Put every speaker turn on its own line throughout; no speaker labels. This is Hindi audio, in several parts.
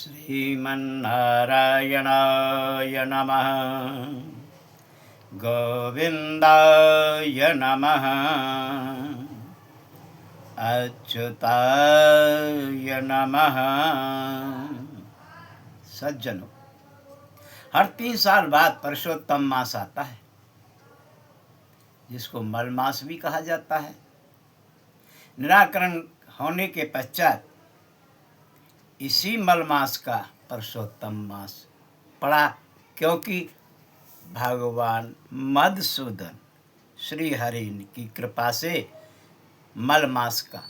श्रीमन्नारायणाय नमः। गोविन्दाय नमः। अच्युताय नमः। सज्जनों, हर 3 साल बाद पुरुषोत्तम मास आता है, जिसको मल मास भी कहा जाता है। निराकरण होने के पश्चात इसी मल मास का पुरुषोत्तम मास पड़ा, क्योंकि भगवान मधुसूदन श्री हरि की कृपा से मल मास का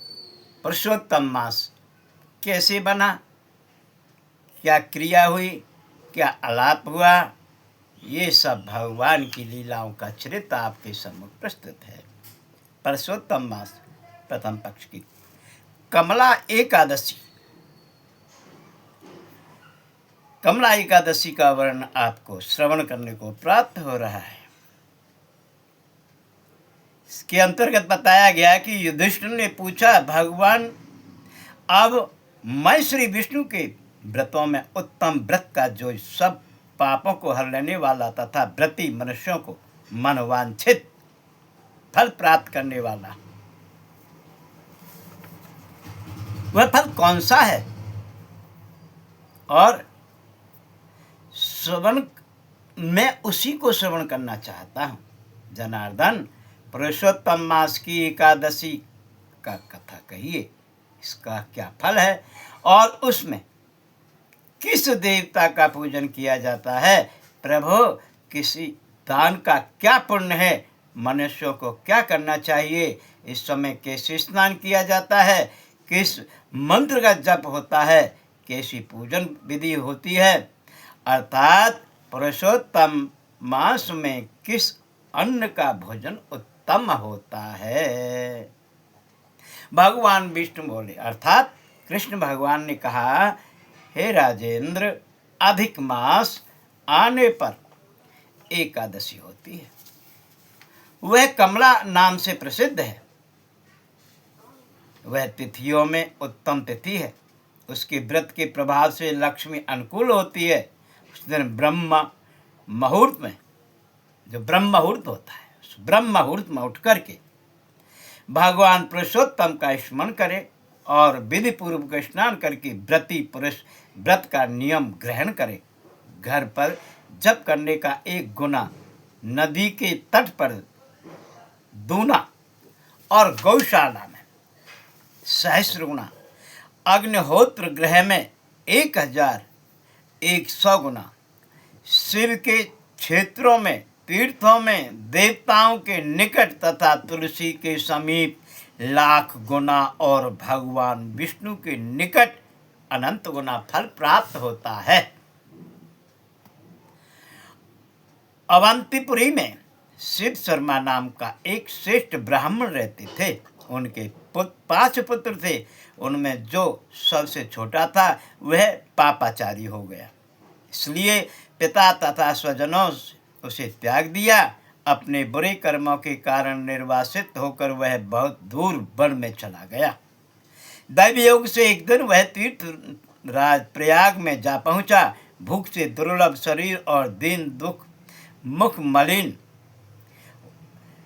पुरुषोत्तम मास कैसे बना, क्या क्रिया हुई, क्या आलाप हुआ, ये सब भगवान की लीलाओं का चरित्र आपके सम्मुख प्रस्तुत है। पुरुषोत्तम मास प्रथम पक्ष की कमला एकादशी। कमला एकादशी का वर्णन आपको श्रवण करने को प्राप्त हो रहा है। इसके अंतर्गत बताया गया कि युधिष्ठिर ने पूछा, भगवान अब मैं श्री विष्णु के व्रतों में उत्तम व्रत का, जो सब पापों को हर लेने वाला तथा व्रती मनुष्यों को मनवांछित फल प्राप्त करने वाला, वह फल कौन सा है, और श्रवण मैं उसी को श्रवण करना चाहता हूँ। जनार्दन, पुरुषोत्तम मास की एकादशी का कथा कहिए, इसका क्या फल है और उसमें किस देवता का पूजन किया जाता है। प्रभु, किसी दान का क्या पुण्य है, मनुष्यों को क्या करना चाहिए, इस समय कैसे स्नान किया जाता है, किस मंत्र का जप होता है, कैसी पूजन विधि होती है, अर्थात पुरुषोत्तम मास में किस अन्न का भोजन उत्तम होता है। भगवान विष्णु बोले, अर्थात कृष्ण भगवान ने कहा, हे राजेंद्र, अधिक मास आने पर एकादशी होती है। वह कमला नाम से प्रसिद्ध है। वह तिथियों में उत्तम तिथि है। उसके व्रत के प्रभाव से लक्ष्मी अनुकूल होती है। उस दिन ब्रह्म मुहूर्त में, जो ब्रह्म मुहूर्त होता है, उस ब्रह्म मुहूर्त में उठ करके भगवान पुरुषोत्तम का स्मरण करे और विधि पूर्वक स्नान करके व्रती पुरुष व्रत का नियम ग्रहण करे। घर पर जप करने का 1 गुना, नदी के तट पर दूना और गौशाला में सहस्र गुना, अग्निहोत्र गृह में 1100 गुना, शिव के क्षेत्रों में, तीर्थों में, देवताओं के निकट तथा तुलसी के समीप 1,00,000 गुना और भगवान विष्णु के निकट अनंत गुना फल प्राप्त होता है। अवंतीपुरी में सिद्ध शर्मा नाम का एक श्रेष्ठ ब्राह्मण रहते थे। उनके 5 पुत्र थे। उनमें जो सबसे छोटा था वह पापाचारी हो गया, इसलिए पिता तथा स्वजनों उसे त्याग दिया। अपने बुरे कर्मों के कारण निर्वासित होकर वह बहुत दूर वन में चला गया। दैवी योग से एक दिन वह तीर्थ राज प्रयाग में जा पहुंचा। भूख से दुर्लभ शरीर और दीन दुख मुख मलिन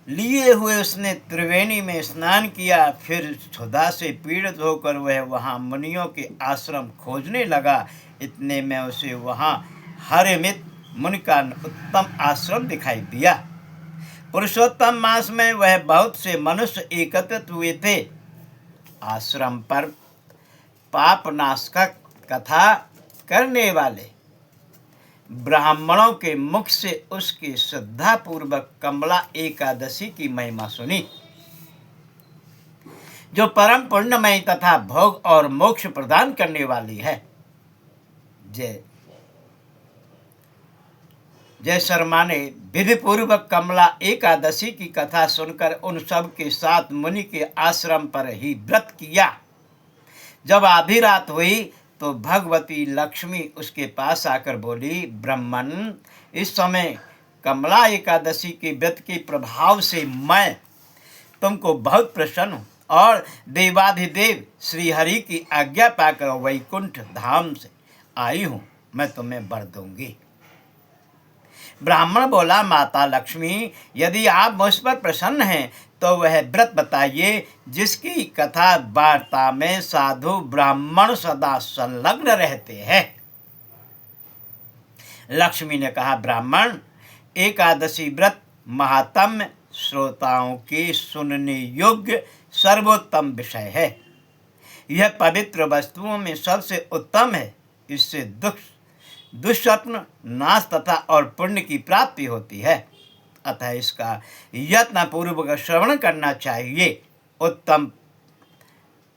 लिए हुए उसने त्रिवेणी में स्नान किया। फिर क्षुधा से पीड़ित होकर वह वहाँ मुनियों के आश्रम खोजने लगा। इतने में उसे वहाँ हरिमित मुनि का उत्तम आश्रम दिखाई दिया। पुरुषोत्तम मास में वह बहुत से मनुष्य एकत्रित हुए थे। आश्रम पर पाप नाश का कथा करने वाले ब्राह्मणों के मुख से उसकी श्रद्धा पूर्वक कमला एकादशी की महिमा सुनी, जो परम पुण्यमयी तथा भोग और मोक्ष प्रदान करने वाली है। जय शर्मा ने विधि पूर्वक कमला एकादशी की कथा सुनकर उन सब के साथ मुनि के आश्रम पर ही व्रत किया। जब आधी रात हुई तो भगवती लक्ष्मी उसके पास आकर बोली, ब्राह्मण, इस समय कमला एकादशी के व्रत के प्रभाव से मैं तुमको बहुत प्रसन्न हूँ और देवाधिदेव श्री हरि की आज्ञा पाकर वैकुंठ धाम से आई हूँ, मैं तुम्हें वर दूंगी। ब्राह्मण बोला, माता लक्ष्मी, यदि आप मुझ पर प्रसन्न हैं तो वह व्रत बताइए जिसकी कथा वार्ता में साधु ब्राह्मण सदा संलग्न रहते हैं। लक्ष्मी ने कहा, ब्राह्मण, एकादशी व्रत महात्म्य श्रोताओं के सुनने योग्य सर्वोत्तम विषय है। यह पवित्र वस्तुओं में सबसे उत्तम है। इससे दुष्स्वप्न नाश तथा और पुण्य की प्राप्ति होती है। अतः इसका यत्न पूर्वक श्रवण करना चाहिए। उत्तम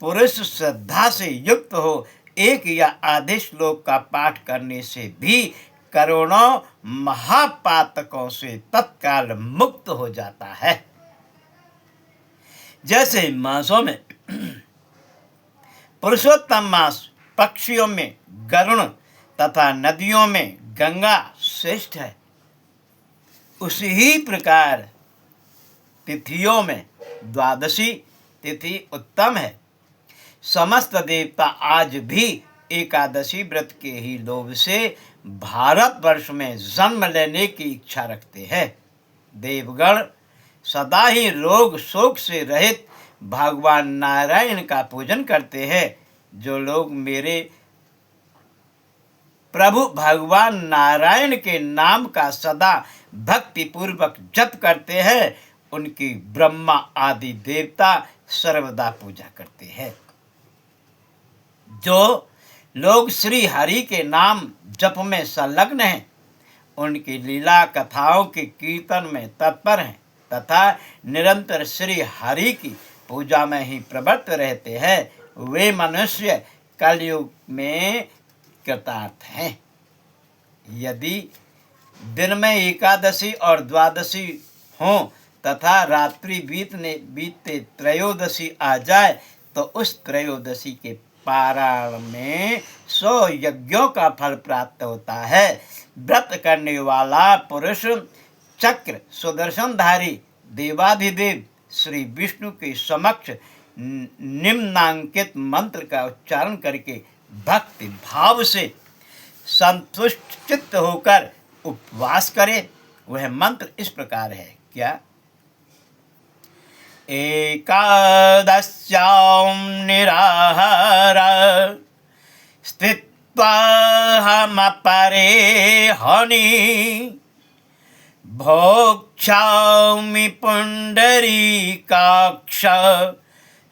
पुरुष श्रद्धा से युक्त हो एक या आधे श्लोक का पाठ करने से भी करोड़ों महापातकों से तत्काल मुक्त हो जाता है। जैसे मासों में पुरुषोत्तम मास पक्षियों में गरुण तथा नदियों में गंगा श्रेष्ठ है, उसी ही प्रकार तिथियों में द्वादशी तिथि उत्तम है। समस्त देवता आज भी एकादशी व्रत के ही लोभ से भारतवर्ष में जन्म लेने की इच्छा रखते हैं। देवगण सदा ही रोग शोक से रहित भगवान नारायण का पूजन करते हैं। जो लोग मेरे प्रभु भगवान नारायण के नाम का सदा भक्ति पूर्वक जप करते हैं, उनकी ब्रह्मा आदि देवता सर्वदा पूजा करते हैं। जो लोग श्री हरि के नाम जप में संलग्न हैं, उनकी लीला कथाओं के कीर्तन में तत्पर हैं तथा निरंतर श्री हरि की पूजा में ही प्रवृत्त रहते हैं, वे मनुष्य कलयुग में कृतार्थ हैं। यदि दिन में एकादशी और द्वादशी हों तथा रात्रि बीतते त्रयोदशी आ जाए तो उस त्रयोदशी के पारायण में 100 यज्ञों का फल प्राप्त होता है। व्रत करने वाला पुरुष चक्र सुदर्शनधारी देवाधिदेव श्री विष्णु के समक्ष निम्नांकित मंत्र का उच्चारण करके भक्ति भाव से संतुष्ट चित्त होकर उपवास करे। वह मंत्र इस प्रकार है, क्या? एकादश्यां निराहार स्थित्वा हमपरे हनि भोक्ष्यामि पुंडरीकाक्ष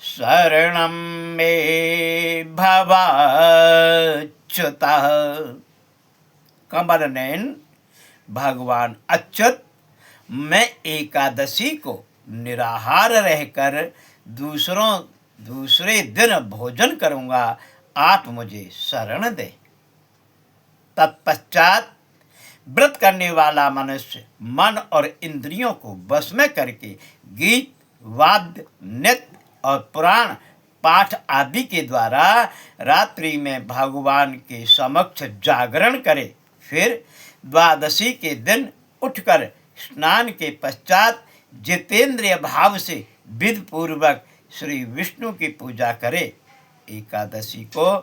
शरणं मे भवाच्युतः। कमल नयन भगवान अच्युत, मैं एकादशी को निराहार रहकर दूसरे दिन भोजन करूंगा, आप मुझे शरण दें। तत्पश्चात व्रत करने वाला मनुष्य मन और इंद्रियों को वश में करके गीत वाद्य नृत्य और पुराण पाठ आदि के द्वारा रात्रि में भगवान के समक्ष जागरण करे। फिर द्वादशी के दिन उठकर स्नान के पश्चात जितेंद्रिय भाव से विधि पूर्वक श्री विष्णु की पूजा करे। एकादशी को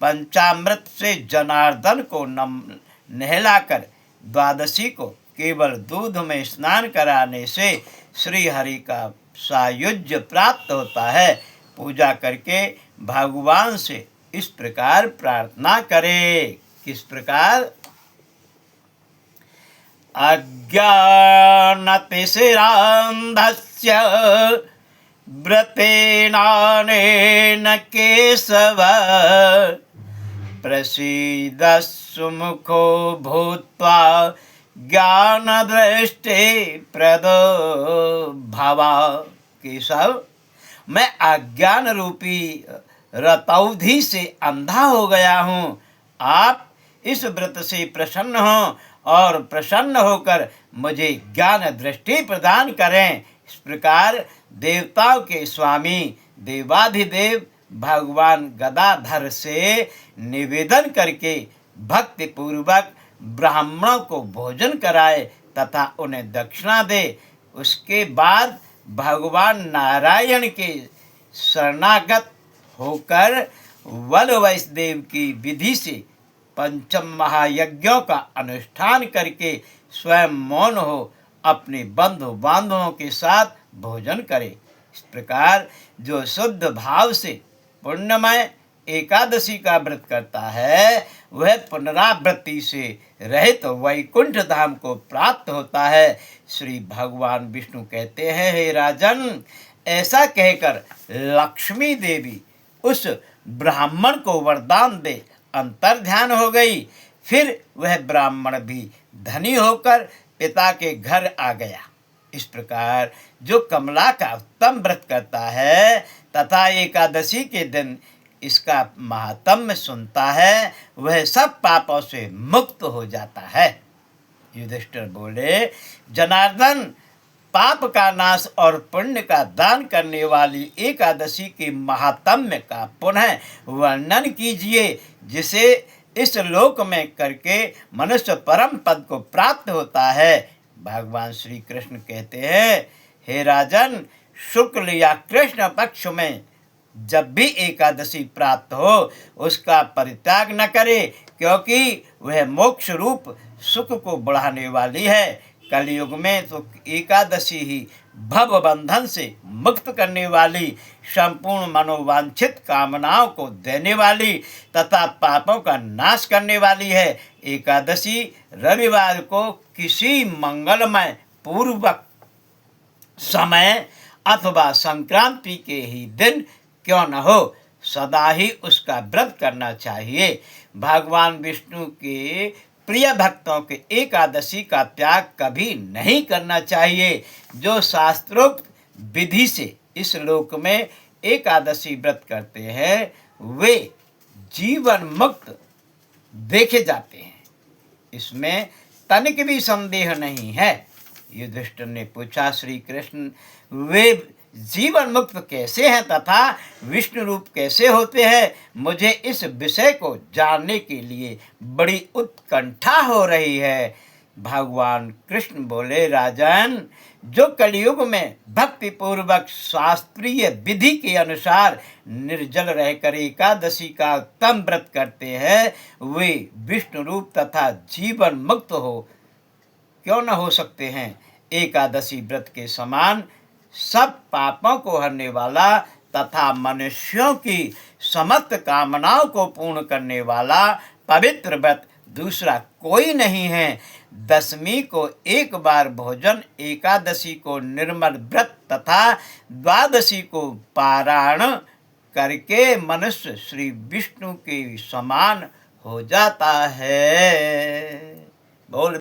पंचामृत से जनार्दन को नहलाकर द्वादशी को केवल दूध में स्नान कराने से श्री हरि का सायुज्य प्राप्त होता है। पूजा करके भगवान से इस प्रकार प्रार्थना करे। किस प्रकार? अज्ञानतिशिरान्धस्य व्रतेनानेन केशव प्रसीद सुमुखो भूत्वा ज्ञानदृष्टि प्रदो भवा। केशव, मैं अज्ञान रूपी रतौधी से अंधा हो गया हूँ। आप इस व्रत से प्रसन्न हों और प्रसन्न होकर मुझे ज्ञान दृष्टि प्रदान करें। इस प्रकार देवताओं के स्वामी देवाधिदेव भगवान गदाधर से निवेदन करके भक्ति पूर्वक ब्राह्मणों को भोजन कराए तथा उन्हें दक्षिणा दे। उसके बाद भगवान नारायण के शरणागत होकर वल वैष्णदेव की विधि से पंचम महायज्ञों का अनुष्ठान करके स्वयं मौन हो अपने बंधु बांधवों के साथ भोजन करे। इस प्रकार जो शुद्ध भाव से पुण्यमय एकादशी का व्रत करता है वह पुनरावृत्ति से रहित वैकुंठ धाम को प्राप्त होता है। श्री भगवान विष्णु कहते हैं, हे राजन, ऐसा कहकर लक्ष्मी देवी उस ब्राह्मण को वरदान दे अंतर्ध्यान हो गई। फिर वह ब्राह्मण भी धनी होकर पिता के घर आ गया। इस प्रकार जो कमला का उत्तम व्रत करता है तथा एकादशी के दिन इसका महात्म्य सुनता है वह सब पापों से मुक्त हो जाता है। युधिष्ठिर बोले, जनार्दन, पाप का नाश और पुण्य का दान करने वाली एकादशी के महात्म्य का पुनः वर्णन कीजिए, जिसे इस लोक में करके मनुष्य परम पद को प्राप्त होता है। भगवान श्री कृष्ण कहते हैं, हे राजन, शुक्ल या कृष्ण पक्ष में जब भी एकादशी प्राप्त हो उसका परित्याग न करे, क्योंकि वह मोक्ष रूप सुख को बढ़ाने वाली है। कलयुग में तो एकादशी ही भव बंधन से मुक्त करने वाली, संपूर्ण मनोवांछित कामनाओं को देने वाली तथा पापों का नाश करने वाली है। एकादशी रविवार को किसी मंगलमय पूर्वक समय अथवा संक्रांति के ही दिन क्यों न हो, सदा ही उसका व्रत करना चाहिए। भगवान विष्णु के प्रिय भक्तों के एकादशी का त्याग कभी नहीं करना चाहिए। जो शास्त्रोक्त विधि से इस लोक में एकादशी व्रत करते हैं वे जीवन मुक्त देखे जाते हैं, इसमें तनिक भी संदेह नहीं है। युधिष्ठिर ने पूछा, श्री कृष्ण, वे जीवन मुक्त कैसे हैं तथा विष्णु रूप कैसे होते हैं? मुझे इस विषय को जानने के लिए बड़ी उत्कंठा हो रही है। भगवान कृष्ण बोले, राजन, जो कलयुग में भक्ति पूर्वक शास्त्रीय विधि के अनुसार निर्जल रहकर एकादशी का उत्तम व्रत करते हैं वे विष्णु रूप तथा जीवन मुक्त हो क्यों न हो सकते हैं। एकादशी व्रत के समान सब पापों को हरने वाला तथा मनुष्यों की समस्त कामनाओं को पूर्ण करने वाला पवित्र व्रत दूसरा कोई नहीं है। दशमी को एक बार भोजन, एकादशी को निर्मल व्रत तथा द्वादशी को पारायण करके मनुष्य श्री विष्णु के समान हो जाता है। बोल